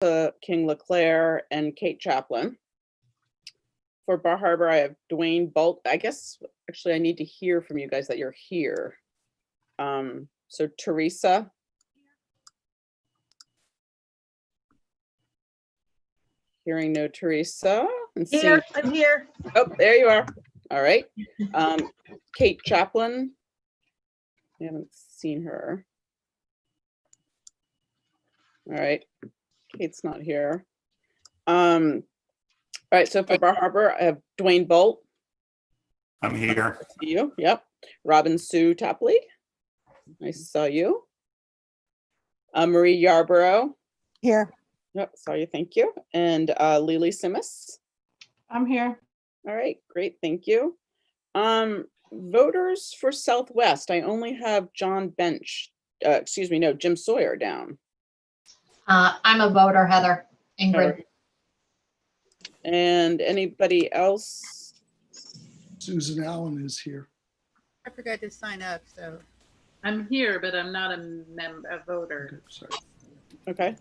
King LeClaire and Kate Chaplin. For Bar Harbor, I have Dwayne Bolt. I guess actually I need to hear from you guys that you're here. So Teresa. Hearing no Teresa. And Here, I'm here. Oh, there you are. All right. Kate Chaplin. We haven't seen her. All right. Kate's not here. All right. So for Bar Harbor, I have Dwayne Bolt. I'm here. See you. Yep. Robin Sue Tapley. I saw you. Marie Yarborough. Here. Yep. Saw you. Thank you. And Lily Simas. I'm here. All right. Great. Thank you. Voters for Southwest. I only have John Bench. Excuse me. No, Jim Sawyer down. I'm a voter, Heather. Ingrid. And anybody else? Susan Allen is here. I forgot to sign up, so. I'm here, but I'm not a voter. Okay, sorry. Okay.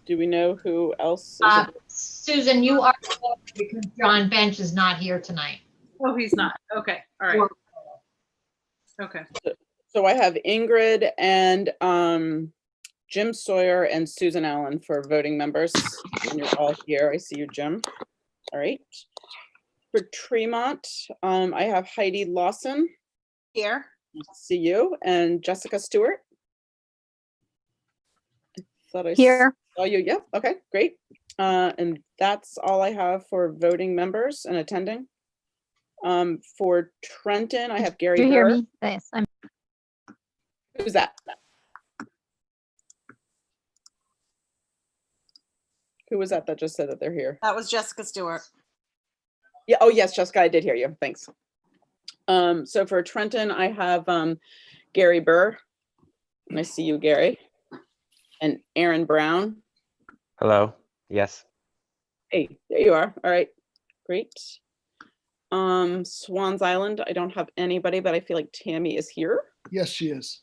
Do we know who else? Susan, you are the voter because John Bench is not here tonight. Oh, he's not. Okay. All right. Okay. So I have Ingrid and Jim Sawyer and Susan Allen for voting members. And you're all here. I see you, Jim. All right. For Tremont, I have Heidi Lawson. Here. See you. And Jessica Stewart. I thought I Here. saw you. Yeah. Okay, great. And that's all I have for voting members and attending. For Trenton, I have Gary Do you hear Burr. me? Yes, I'm. Who's that? Who was that just said that they're here? That was Jessica Stewart. Yeah. Oh, yes, Jessica, I did hear you. Thanks. So for Trenton, I have Gary Burr. And I see you, Gary. And Aaron Brown. Hello. Yes. Hey, there you are. All right, great. Swans Island, I don't have anybody, but I feel like Tammy is here. Yes, she is.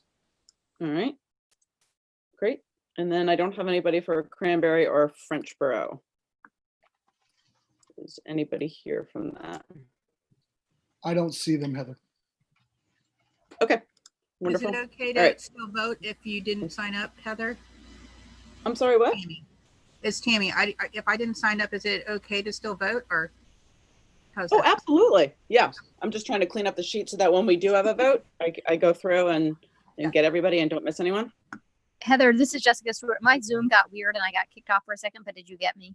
All right, great. And then I don't have anybody for Cranberry or Frenchboro. Is anybody here from that? I don't see them, Heather. Okay, Is wonderful. it okay All to right. still vote if you didn't sign up, Heather? I'm sorry, what? Tammy. It's Tammy. If I didn't sign up, is it okay to still vote or? How's Oh, that? absolutely. Yeah, I'm just trying to clean up the sheet so that when we do have a vote, I go through and get everybody and don't miss anyone. Heather, this is Jessica Stewart. My Zoom got weird and I got kicked off for a second, but did you get me?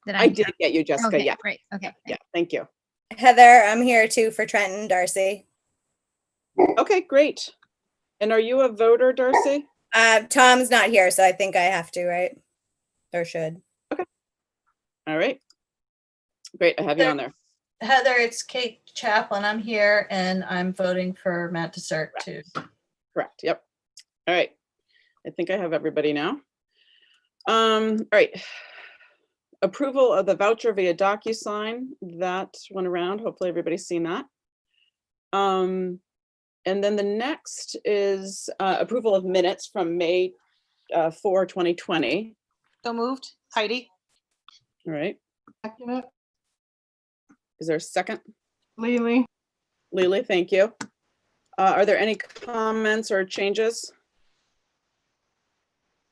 I did get you, Jessica. Okay, Yeah, great. Okay. yeah, thank you. Heather, I'm here too for Trenton, Darcy. Okay, great. And are you a voter, Darcy? Tom's not here, so I think I have to, right? Or should. All right. Great, I have you on there. Heather, it's Kate Chaplin. I'm here and I'm voting for Matt Dessert too. Correct, yep. All right. I think I have everybody now. All right. Approval of the voucher via DocuSign. That went around. Hopefully everybody's seen that. And then the next is approval of minutes from May 4, 2020. So moved. Heidi? All right. Second it. Is there a second? Lily. Lily, thank you. Are there any comments or changes?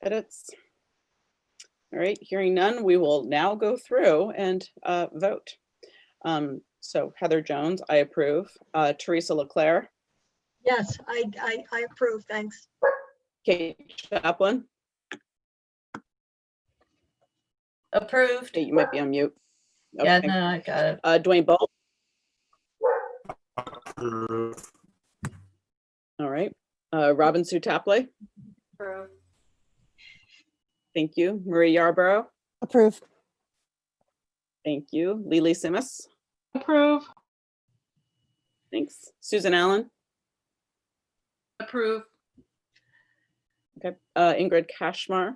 Edits? All right, hearing none, we will now go through and vote. So Heather Jones, I approve. Teresa LeClaire. Yes, I approve. Thanks. Kate Chaplin. Approved. Hey, you might be on mute. Yeah, Okay. no, I got it. Dwayne Bolt. Approve. All right. Robin Sue Tapley. Approved. Thank you. Marie Yarborough. Approve. Thank you. Lily Simas. Approve. Thanks. Susan Allen. Approve. Okay. Ingrid Kashmar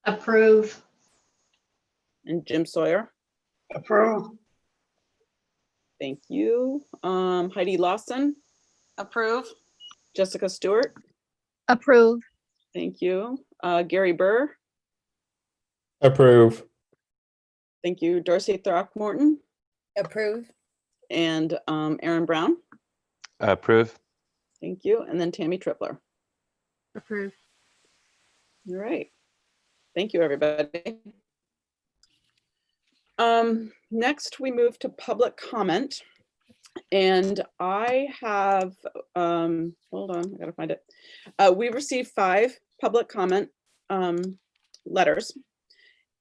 Approve. and Jim Sawyer. Approve. Thank you. Heidi Lawson. Approve. Jessica Stewart. Approve. Thank you. Gary Burr. Approve. Thank you, Darcy Throckmorton Approve. and Aaron Brown. Approve. Thank you. And then Tammy Tripler. Approve. All right. Thank you, everybody. Next, we move to public comment. And I have, hold on, I gotta find it. We received 5 public comment letters.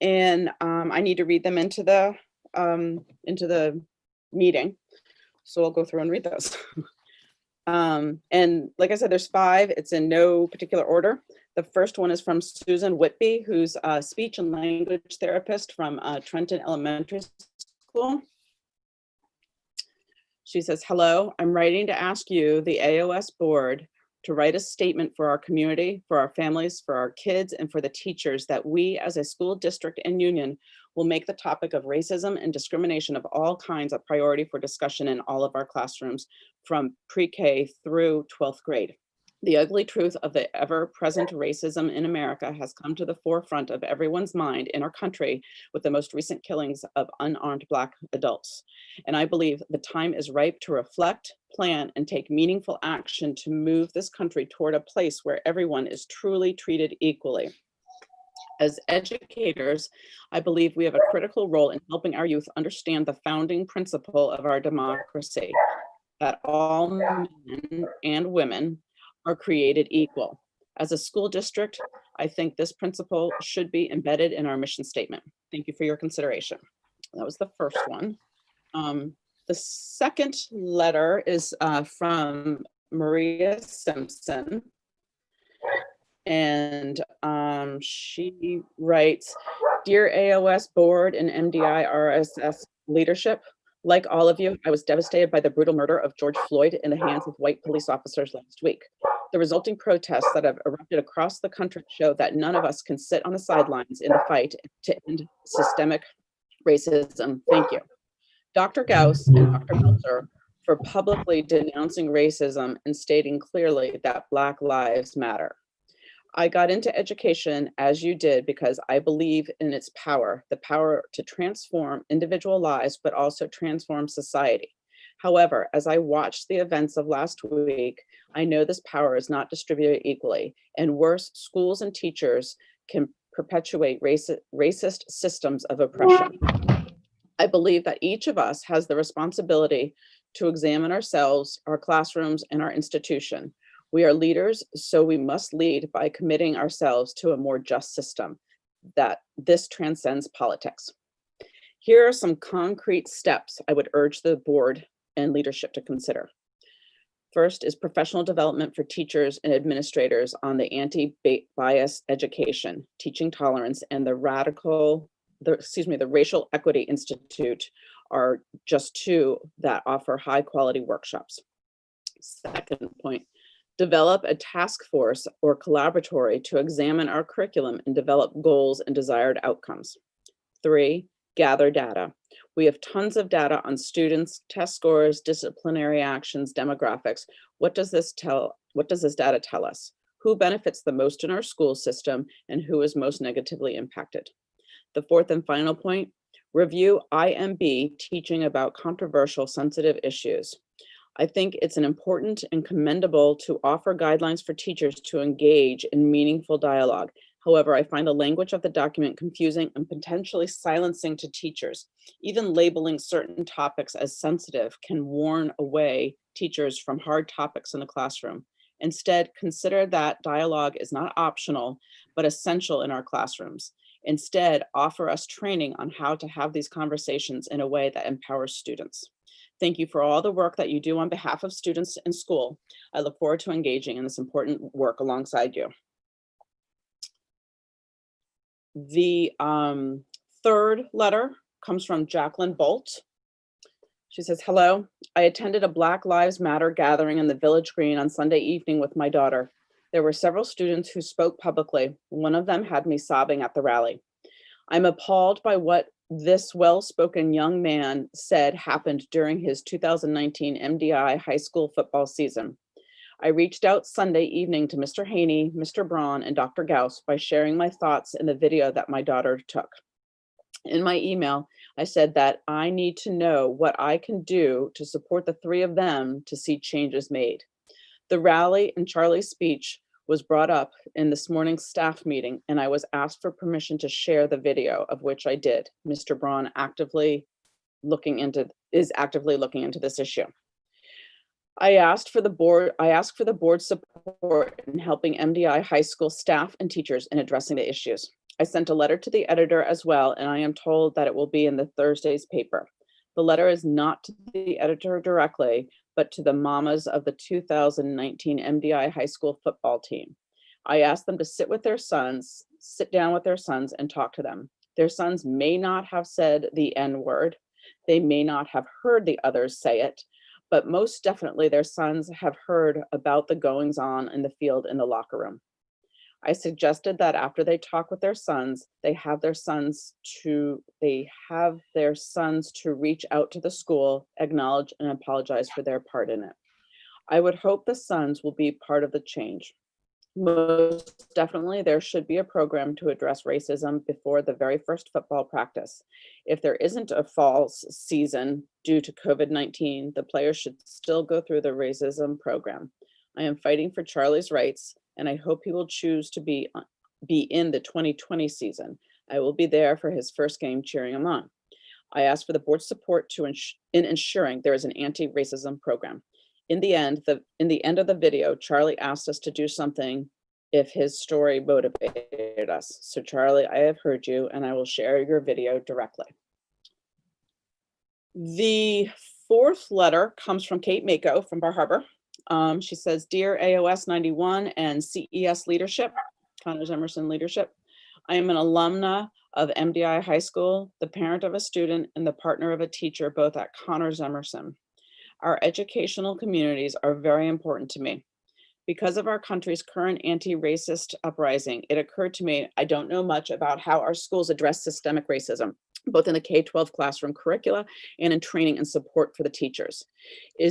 And I need to read them into the meeting. So I'll go through and read those. And like I said, there's 5. It's in no particular order. The first one is from Susan Whitby, who's a speech and language therapist from Trenton Elementary School. She says, hello, I'm writing to ask you, the AOS board, to write a statement for our community, for our families, for our kids, and for the teachers that we as a school district and union will make the topic of racism and discrimination of all kinds a priority for discussion in all of our classrooms from pre-K through 12th grade. The ugly truth of the ever-present racism in America has come to the forefront of everyone's mind in our country with the most recent killings of unarmed Black adults. And I believe the time is ripe to reflect, plan, and take meaningful action to move this country toward a place where everyone is truly treated equally. As educators, I believe we have a critical role in helping our youth understand the founding principle of our democracy, that all men and women are created equal. As a school district, I think this principle should be embedded in our mission statement. Thank you for your consideration. That was the first one. The second letter is from Maria Simpson. And she writes, Dear AOS board and MDI RSS leadership, like all of you, I was devastated by the brutal murder of George Floyd in the hands of white police officers last week. The resulting protests that have erupted across the country show that none of us can sit on the sidelines in the fight to end systemic racism. Thank you. Dr. Gauss and Dr. Meltzer for publicly denouncing racism and stating clearly that Black lives matter. I got into education as you did because I believe in its power, the power to transform individual lives, but also transform society. However, as I watched the events of last week, I know this power is not distributed equally, and worse, schools and teachers can perpetuate racist systems of oppression. I believe that each of us has the responsibility to examine ourselves, our classrooms, and our institution. We are leaders, so we must lead by committing ourselves to a more just system, that this transcends politics. Here are some concrete steps I would urge the board and leadership to consider. First is professional development for teachers and administrators on the anti-bias education, teaching tolerance, and the Racial Equity Institute are just 2 that offer high quality workshops. Second point, develop a task force or collaboratory to examine our curriculum and develop goals and desired outcomes. 3, gather data. We have tons of data on students, test scores, disciplinary actions, demographics. What does this data tell us? Who benefits the most in our school system and who is most negatively impacted? The 4th and final point, review IMB teaching about controversial sensitive issues. I think it's an important and commendable to offer guidelines for teachers to engage in meaningful dialogue. However, I find the language of the document confusing and potentially silencing to teachers. Even labeling certain topics as sensitive can warn away teachers from hard topics in the classroom. Instead, consider that dialogue is not optional, but essential in our classrooms. Instead, offer us training on how to have these conversations in a way that empowers students. Thank you for all the work that you do on behalf of students in school. I look forward to engaging in this important work alongside you. The 3rd letter comes from Jacqueline Bolt. She says, hello, I attended a Black Lives Matter gathering in the Village Green on Sunday evening with my daughter. There were several students who spoke publicly. One of them had me sobbing at the rally. I'm appalled by what this well-spoken young man said happened during his 2019 MDI high school football season. I reached out Sunday evening to Mr. Haney, Mr. Braun, and Dr. Gauss by sharing my thoughts in the video that my daughter took. In my email, I said that I need to know what I can do to support the three of them to see changes made. The rally and Charlie's speech was brought up in this morning's staff meeting, and I was asked for permission to share the video, of which I did. Mr. Braun is actively looking into this issue. I asked for the board's support in helping MDI high school staff and teachers in addressing the issues. I sent a letter to the editor as well, and I am told that it will be in the Thursday's paper. The letter is not to the editor directly, but to the mamas of the 2019 MDI high school football team. I asked them to sit down with their sons and talk to them. Their sons may not have said the N-word. They may not have heard the others say it, but most definitely their sons have heard about the goings on in the field in the locker room. I suggested that after they talk with their sons, they have their sons to reach out to the school, acknowledge and apologize for their part in it. I would hope the sons will be part of the change. Most definitely, there should be a program to address racism before the very first football practice. If there isn't a fall season due to COVID-19, the players should still go through the racism program. I am fighting for Charlie's rights, and I hope he will choose to be in the 2020 season. I will be there for his first game cheering him on. I asked for the board's support in ensuring there is an anti-racism program. In the end of the video, Charlie asked us to do something if his story motivated us. So Charlie, I have heard you, and I will share your video directly. The fourth letter comes from Kate Mako from Bar Harbor. She says, "Dear AOS 91 and CES leadership, Connors Emerson leadership, I am an alumna of MDI High School, the parent of a student, and the partner of a teacher, both at Connors Emerson. Our educational communities are very important to me. Because of our country's current anti-racist uprising, it occurred to me I don't know much about how our schools address systemic racism, both in the K-12 classroom curricula and in training and support for the teachers.